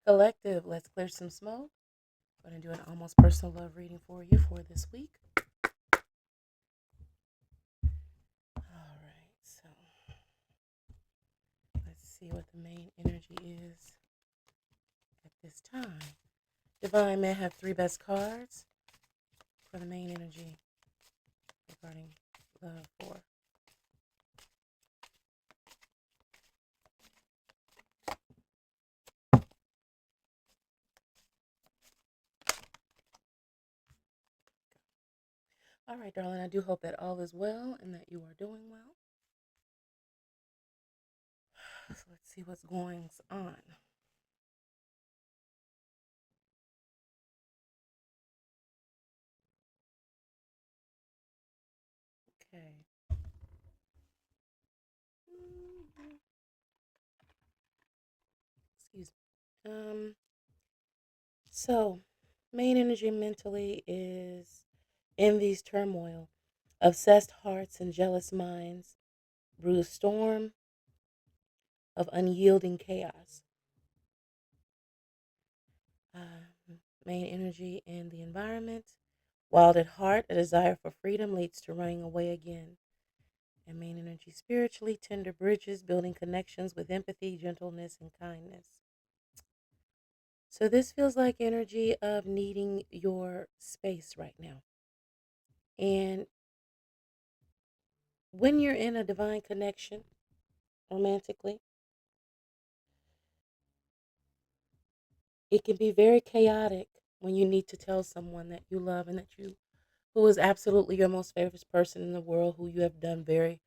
Collective, let's clear some smoke. I'm going to do an almost personal love reading for you for this week. All right, so let's see what the main energy is at this time. Divine, may I have three best cards for the main energy regarding love for. All right, darling, I do hope that all is well and that you are doing well. So let's see what's going on. Okay. Excuse me. So, main energy mentally is envy's turmoil, obsessed hearts and jealous minds, bruised storm of unyielding chaos. Main energy in the environment, wild at heart, a desire for freedom leads to running away again. And main energy spiritually, tender bridges, building connections with empathy, gentleness, and kindness. So this feels like energy of needing your space right now. And when you're in a divine connection romantically, it can be very chaotic when you need to tell someone that you love and that you, who is absolutely your most favorite person in the world, who you have done very,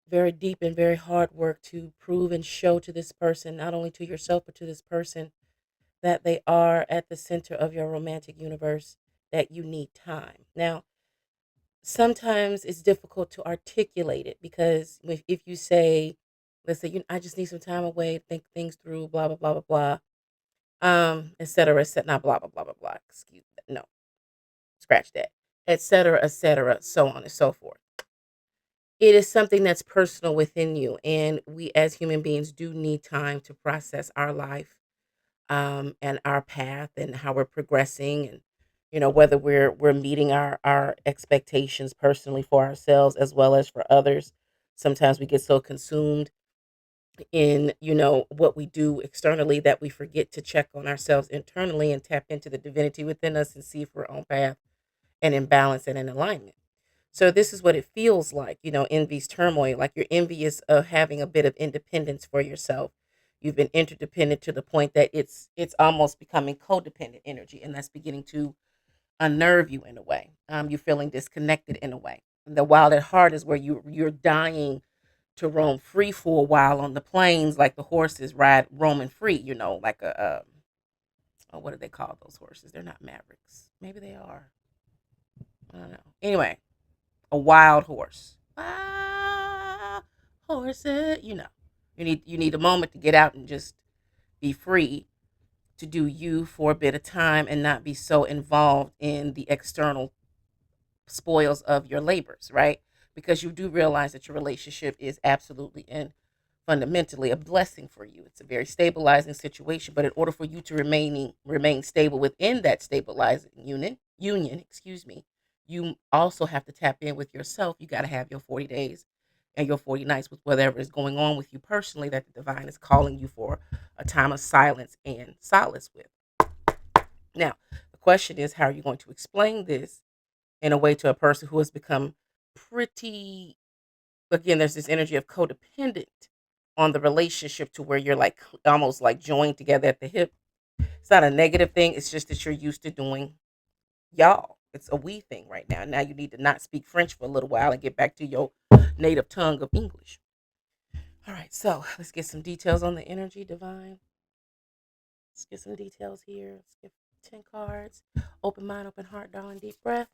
very deep and very hard work to prove and show to this person, not only to yourself, but to this person, that they are at the center of your romantic universe, that you need time. Now, sometimes it's difficult to articulate it because if you say, let's say, I just need some time away to think things through, blah, blah, blah, blah, blah, et cetera, et cetera, not blah, blah, blah, blah, blah, excuse me, no, scratch that, et cetera, so on and so forth. It is something that's personal within you. And we as human beings do need time to process our life, and our path and how we're progressing, and whether we're meeting our expectations personally for ourselves as well as for others. Sometimes we get so consumed in what we do externally that we forget to check on ourselves internally and tap into the divinity within us and see if we're on path and in balance and in alignment. So this is what it feels like, envy's turmoil, like you're envious of having a bit of independence for yourself. You've been interdependent to the point that it's almost becoming codependent energy, and that's beginning to unnerve you in a way. You're feeling disconnected in a way. And the wild at heart is where you're dying to roam free for a while on the plains, like the horses ride roaming free. Like oh, what do they call those horses? They're not mavericks. Maybe they are. I don't know. Anyway, a wild horse. Horses. You need a moment to get out and just be free to do you for a bit of time and not be so involved in the external spoils of your labors, right? Because you do realize that your relationship is absolutely and fundamentally a blessing for you. It's a very stabilizing situation, but in order for you to remain stable within that stabilizing union, excuse me, you also have to tap in with yourself. You got to have your 40 days and your 40 nights with whatever is going on with you personally that the divine is calling you for a time of silence and solace with. Now, the question is, how are you going to explain this in a way to a person who has become pretty, again, there's this energy of codependent on the relationship to where you're like almost like joined together at the hip. It's not a negative thing. It's just that you're used to doing y'all. It's a we thing right now. Now you need to not speak French for a little while and get back to your native tongue of English. All right, so let's get some details on the energy, divine. Let's get some details here. Let's get 10 cards. Open mind, open heart, darling, deep breath.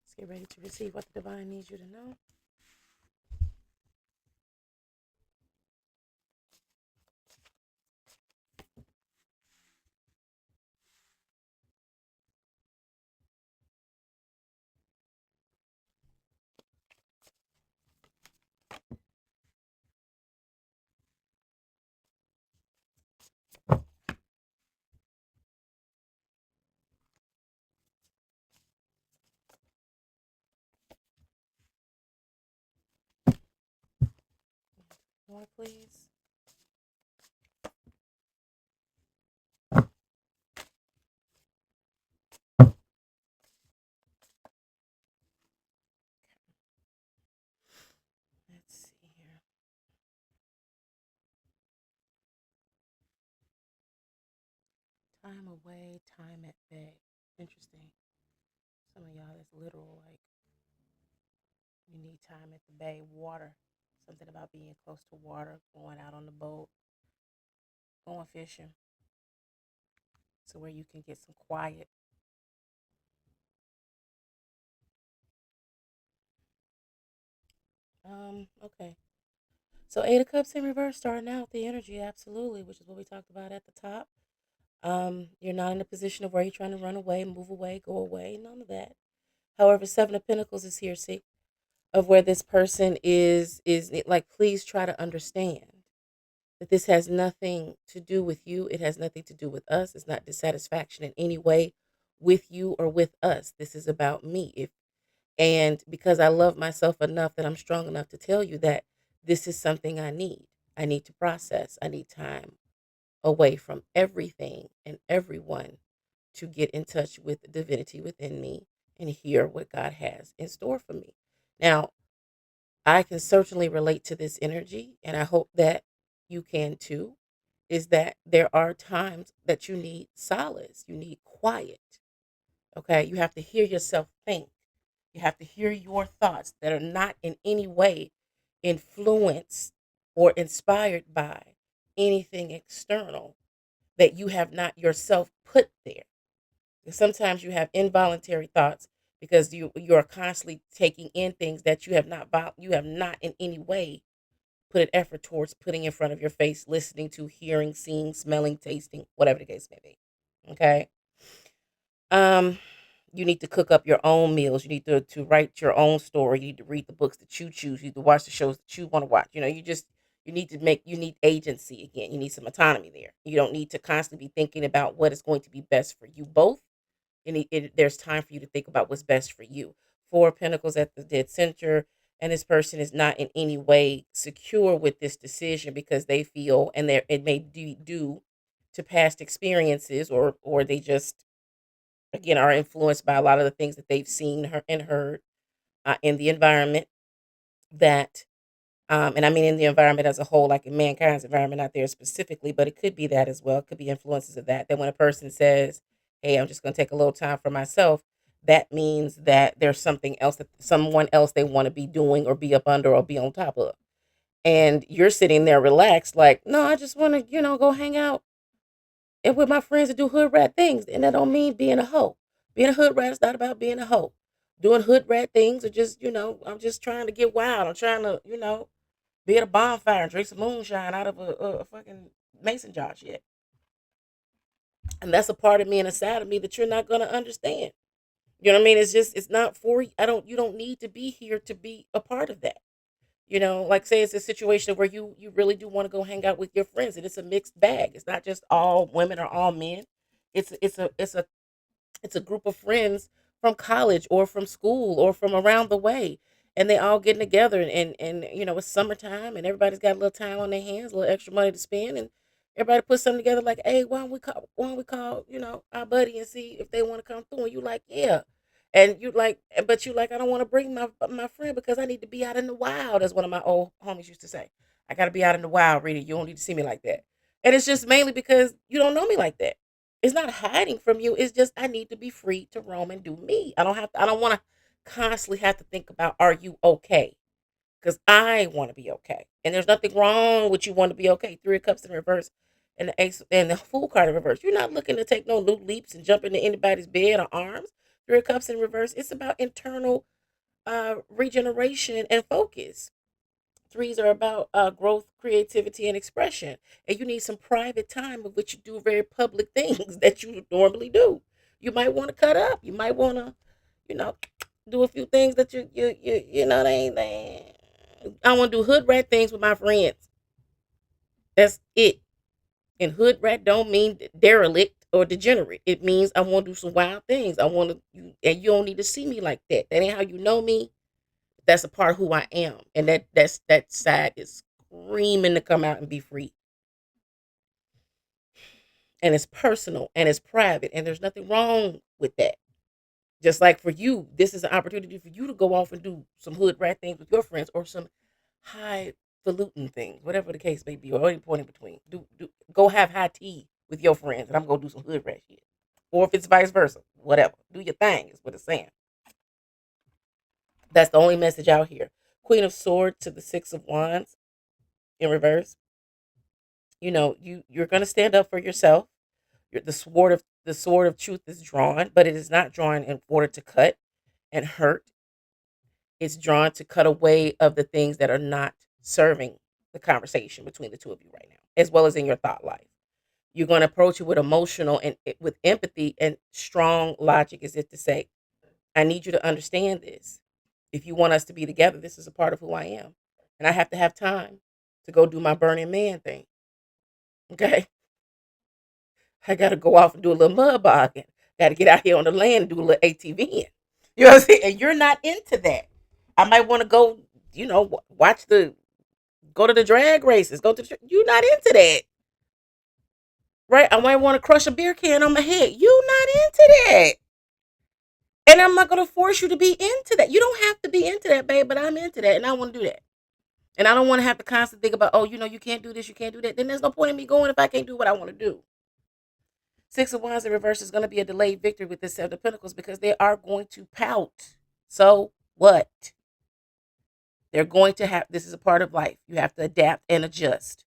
Let's get ready to receive what the divine needs you to know. more, please? Let's see here. Time away, time at bay. Interesting. Some of y'all that's literal, like you need time at the bay, water. Something about being close to water, going out on the boat, going fishing, so where you can get some quiet. Okay. So Eight of Cups in reverse, starting out the energy, absolutely, which is what we talked about at the top. You're not in a position of where you're trying to run away, move away, go away, none of that. However, Seven of Pentacles is here, see, of where this person is like, please try to understand that this has nothing to do with you. It has nothing to do with us. It's not dissatisfaction in any way with you or with us. This is about me. If and because I love myself enough that I'm strong enough to tell you that this is something I need. I need to process. I need time away from everything and everyone to get in touch with the divinity within me and hear what God has in store for me. Now, I can certainly relate to this energy, and I hope that you can too. Is that there are times that you need solace, you need quiet. Okay, you have to hear yourself think, you have to hear your thoughts that are not in any way influenced or inspired by anything external that you have not yourself put there. And sometimes you have involuntary thoughts because you are constantly taking in things that you have not in any way put an effort towards putting in front of your face, listening to, hearing, seeing, smelling, tasting, whatever the case may be. Okay. Um, you need to cook up your own meals. You need to write your own story. You need to read the books that you choose. You need to watch the shows that you want to watch. You need agency again. You need some autonomy there. You don't need to constantly be thinking about what is going to be best for you both. There's time for you to think about what's best for you. Four of Pentacles at the dead center, and this person is not in any way secure with this decision because they feel, and it may be due to past experiences, or they just again are influenced by a lot of the things that they've seen and heard in the environment that and I mean in the environment as a whole, like in mankind's environment, not there specifically, but it could be that as well. It could be influences of that. That when a person says, "Hey, I'm just going to take a little time for myself," that means that there's something else, that someone else they want to be doing or be up under or be on top of, and you're sitting there relaxed, like, "No, I just want to, go hang out and with my friends and do hood rat things." And that don't mean being a hoe. Being a hood rat is not about being a hoe. Doing hood rat things are just, I'm just trying to get wild. I'm trying to, be at a bonfire and drink some moonshine out of a fucking mason jar shit. And that's a part of me and a side of me that you're not gonna understand. You know what I mean? It's just it's not for you. I don't You don't need to be here to be a part of that. Like say it's a situation where you really do want to go hang out with your friends and it's a mixed bag. It's not just all women or all men. It's a group of friends from college or from school or from around the way, and they all getting together, and it's summertime and everybody's got a little time on their hands, a little extra money to spend, and everybody put something together like, hey, why don't we call our buddy and see if they want to come through, and you like, yeah, and you like, I don't want to bring my friend because I need to be out in the wild, as one of my old homies used to say. I got to be out in the wild, Rita. You don't need to see me like that. And it's just mainly because you don't know me like that. It's not hiding from you. It's just I need to be free to roam and do me. I don't want to constantly have to think about, are you okay? Because I want to be okay. And there's nothing wrong with you want to be okay. Three of Cups in reverse and the ace and the Fool card in reverse. You're not looking to take no new leaps and jump into anybody's bed or arms. Three of Cups in reverse. It's about internal regeneration and focus. Threes are about growth, creativity, and expression. And you need some private time of which you do very public things that you normally do. You might want to cut up. You might want to, you know, do a few things that they. I want to do hood rat things with my friends. That's it. And hood rat don't mean derelict or degenerate. It means I want to do some wild things. I want to, and you don't need to see me like that. That ain't how you know me. That's a part of who I am, and that side is screaming to come out and be free. And it's personal and it's private, and there's nothing wrong with that. Just like for you, this is an opportunity for you to go off and do some hood rat things with your friends, or some highfalutin things, whatever the case may be, or any point in between. Go have high tea with your friends, and I'm gonna do some hood rat shit. Or if it's vice versa, whatever. Do your thing is what it's saying. That's the only message out here. Queen of Swords to the Six of Wands in reverse. You're gonna stand up for yourself. The sword of truth is drawn, but it is not drawn in order to cut and hurt. It's drawn to cut away of the things that are not serving the conversation between the two of you right now, as well as in your thought life. You're going to approach it with emotional and with empathy and strong logic, as if to say, I need you to understand this. If you want us to be together, this is a part of who I am. And I have to have time to go do my Burning Man thing. Okay. I got to go off and do a little mud bogging. Got to get out here on the land and do a little ATVing. You know what I'm saying? And you're not into that. I might want to go, watch go to the drag races. You're not into that. Right? I might want to crush a beer can on my head. You're not into that. And I'm not going to force you to be into that. You don't have to be into that, babe, but I'm into that and I want to do that. And I don't want to have to constantly think about, oh, you can't do this, you can't do that. Then there's no point in me going if I can't do what I want to do. Six of Wands in reverse is going to be a delayed victory with this Seven of Pentacles, because they are going to pout. So what? They're going to have, this is a part of life. You have to adapt and adjust.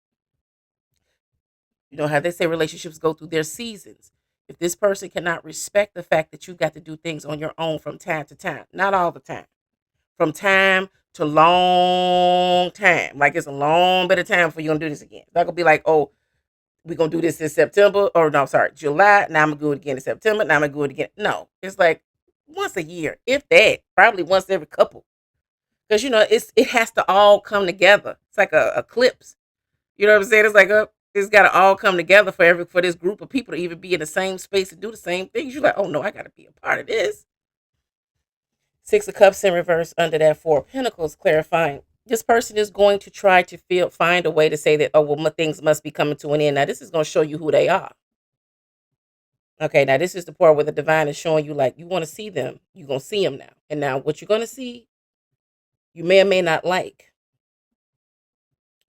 You know how they say relationships go through their seasons. If this person cannot respect the fact that you got to do things on your own from time to time, not all the time, from time to long time, like it's a long bit of time for you going to do this again. It's not going to be like, oh, we're going to do this in September, or no, sorry, July. Now I'm going to do it again in September. Now I'm going to do it again. No, it's like once a year, if that, probably once every couple. Because, it has to all come together. It's like a eclipse. You know what I'm saying? It's like it's got to all come together for this group of people to even be in the same space and do the same things. You're like, oh no, I got to be a part of this. Six of Cups in reverse under that Four of Pentacles, clarifying. This person is going to try to find a way to say that, oh, well, things must be coming to an end. Now, this is going to show you who they are. Okay, now this is the part where the divine is showing you, like, you want to see them. You're going to see them now. And now what you're going to see, you may or may not like.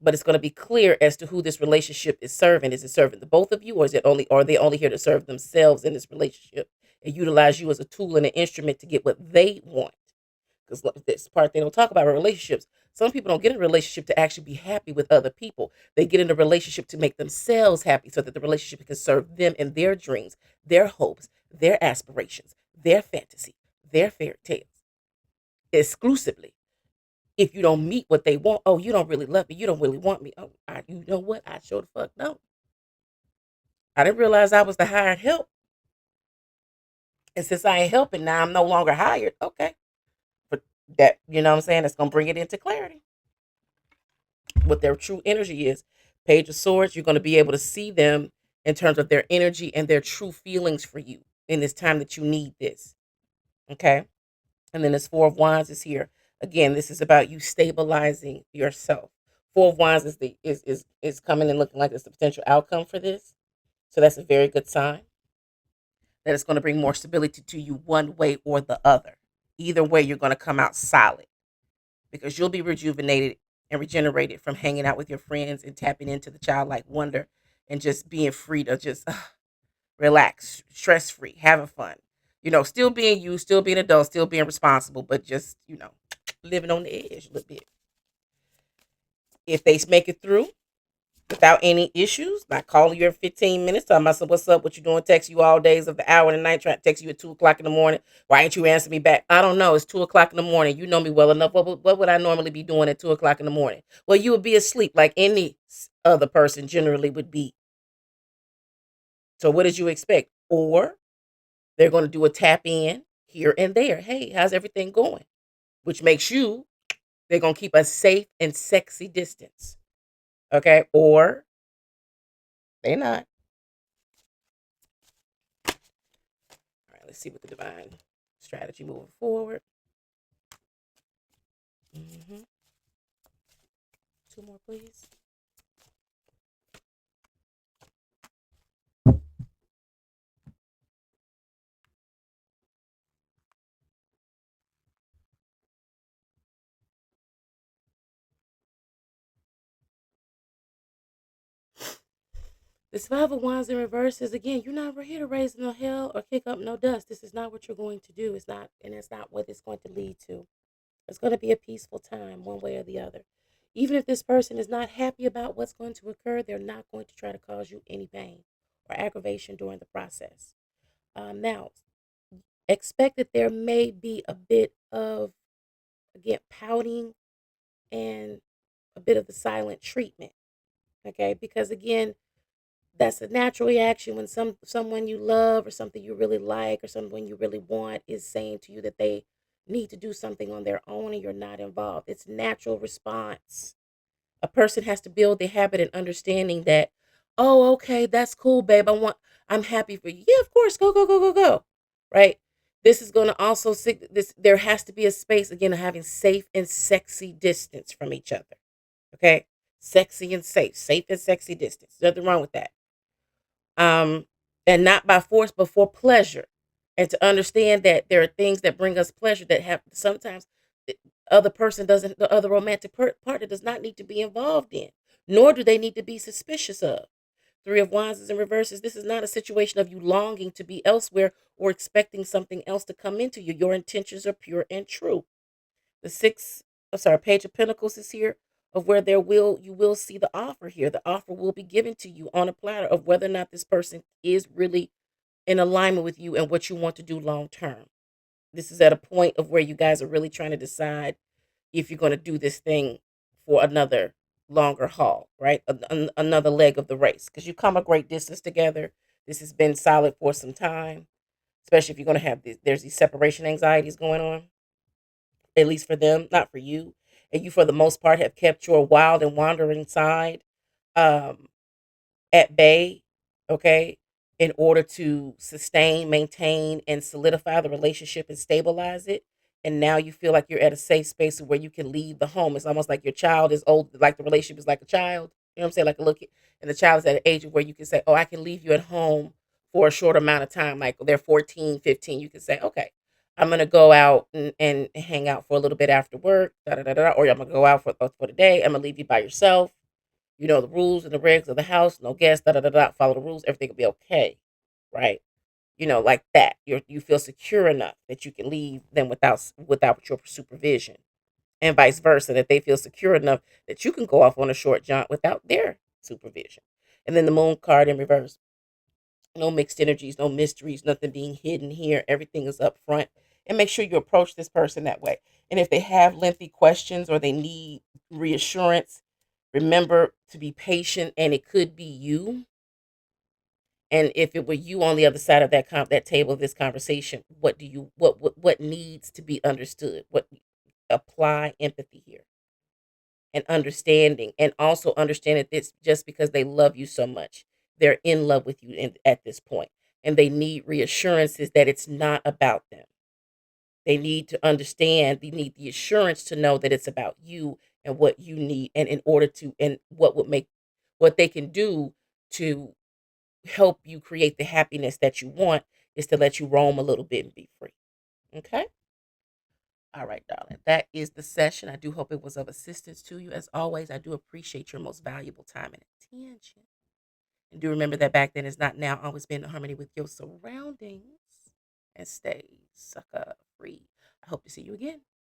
But it's going to be clear as to who this relationship is serving. Is it serving the both of you, or are they only here to serve themselves in this relationship and utilize you as a tool and an instrument to get what they want? Because this part they don't talk about relationships. Some people don't get in a relationship to actually be happy with other people. They get in a relationship to make themselves happy, so that the relationship can serve them in their dreams, their hopes, their aspirations, their fantasy, their fairy tales exclusively. If you don't meet what they want, oh, you don't really love me. You don't really want me. Oh, you know what? I sure the fuck don't. I didn't realize I was the hired help. And since I ain't helping, now I'm no longer hired. Okay. But that, you know what I'm saying? That's going to bring it into clarity. What their true energy is. Page of Swords, you're going to be able to see them in terms of their energy and their true feelings for you in this time that you need this. Okay. And then this Four of Wands is here. Again, this is about you stabilizing yourself. Four of Wands is coming and looking like it's the potential outcome for this. So that's a very good sign that it's going to bring more stability to you one way or the other. Either way, you're going to come out solid, because you'll be rejuvenated and regenerated from hanging out with your friends and tapping into the childlike wonder and just being free to just relax, stress free, having fun. Still being you, still being adult, still being responsible, but just, living on the edge a little bit. If they make it through without any issues, not calling you every 15 minutes, talking about what's up, what you doing, text you all days of the hour and the night, trying to text you at 2 o'clock in the morning. Why ain't you answer me back? I don't know. It's 2 o'clock in the morning. You know me well enough. What would I normally be doing at 2 o'clock in the morning? Well, you would be asleep like any other person generally would be. So what did you expect? Or they're going to do a tap in here and there. Hey, how's everything going? Which makes they're going to keep a safe and sexy distance. Okay. Or they're not. All right. Let's see what the divine strategy moving forward. Two more, please. This Five of Wands in reverse is, again, you're not here to raise no hell or kick up no dust. This is not what you're going to do. It's not, and it's not what it's going to lead to. It's going to be a peaceful time, one way or the other. Even if this person is not happy about what's going to occur, they're not going to try to cause you any pain or aggravation during the process. Now, expect that there may be a bit of, again, pouting and a bit of the silent treatment. Okay, because again, that's a natural reaction when someone you love or something you really like or someone you really want is saying to you that they need to do something on their own and you're not involved. It's natural response. A person has to build the habit and understanding that, oh, okay, that's cool, babe. I'm happy for you. Yeah, of course, go, go, go, go, go. Right? This is going to also this. There has to be a space again of having safe and sexy distance from each other. Okay, sexy and safe and sexy distance. Nothing wrong with that. um, and not by force, but for pleasure. And to understand that there are things that bring us pleasure that have sometimes the other person doesn't, the other romantic partner does not need to be involved in, nor do they need to be suspicious of. Three of Wands is in reverses. This is not a situation of you longing to be elsewhere or expecting something else to come into you. Your intentions are pure and true. The Page of Pentacles is here, of where you will see the offer here. The offer will be given to you on a platter of whether or not this person is really in alignment with you and what you want to do long term. This is at a point of where you guys are really trying to decide if you're going to do this thing for another longer haul, right? Another leg of the race, because you come a great distance together. This has been solid for some time, especially if you're going to have there's these separation anxieties going on, at least for them, not for you. And you, for the most part, have kept your wild and wandering side um, at bay, okay, in order to sustain, maintain, and solidify the relationship and stabilize it. And now you feel like you're at a safe space where you can leave the home. It's almost like your child is old, like the relationship is like a child. You know what I'm saying? Like a little kid. And the child is at an age where you can say, oh, I can leave you at home for a short amount of time. Like they're 14, 15. You can say, okay, I'm going to go out and hang out for a little bit after work, da, da, da, da, or I'm going to go out for the day. I'm going to leave you by yourself. You know the rules and the regs of the house. No guests. Da da da da. Follow the rules. Everything will be okay, right? You know, like that. You feel secure enough that you can leave them without your supervision, and vice versa. That they feel secure enough that you can go off on a short jaunt without their supervision. And then the Moon card in reverse. No mixed energies, no mysteries, nothing being hidden here. Everything is up front. And make sure you approach this person that way. And if they have lengthy questions or they need reassurance, remember to be patient, and it could be you. And if it were you on the other side of that table of this conversation, what needs to be understood? What apply empathy here and understanding, and also understand that it's just because they love you so much, they're in love with you at this point, and they need reassurances that it's not about them. They need to understand, they need the assurance to know that it's about you and what you need, and in order to, and what they can do to help you create the happiness that you want is to let you roam a little bit and be free. Okay? All right, darling. That is the session. I do hope it was of assistance to you. As always, I do appreciate your most valuable time and attention. And do remember that back then is not now. Always be in harmony with your surroundings and stay sucker free. I hope to see you again.